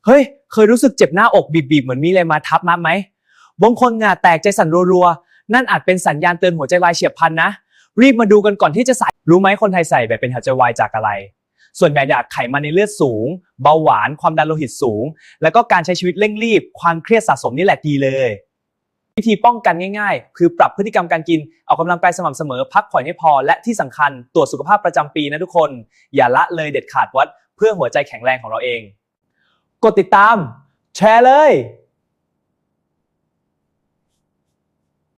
เฮ้ยเคยรู้สึกเจ็บหน้าอกบีบๆเหมือนมีอะไรมาทับมัดไหมบางคนเหงื่อแตกใจสั่นรัวๆนั่นอาจเป็นสัญญาณเตือนหัวใจวายเฉียบพลันนะรีบมาดูกันก่อนที่จะใส่รู้ไหมคนไทยใส่แบบเป็นหัวใจวายจากอะไรส่วนใหญ่จากไขมันในเลือดสูงเบาหวานความดันโลหิตสูงแล้วก็การใช้ชีวิตเร่งรีบความเครียดสะสมนี่แหละดีเลยวิธีป้องกันง่ายๆคือปรับพฤติกรรมการกินออกกำลังกายสม่ำเสมอพักผ่อนให้พอและที่สำคัญตรวจสุขภาพประจำปีนะทุกคนอย่าละเลยเด็ดขาดวัดเพื่อหัวใจแข็งแรงของเราเองกดติดตามแชร์เลย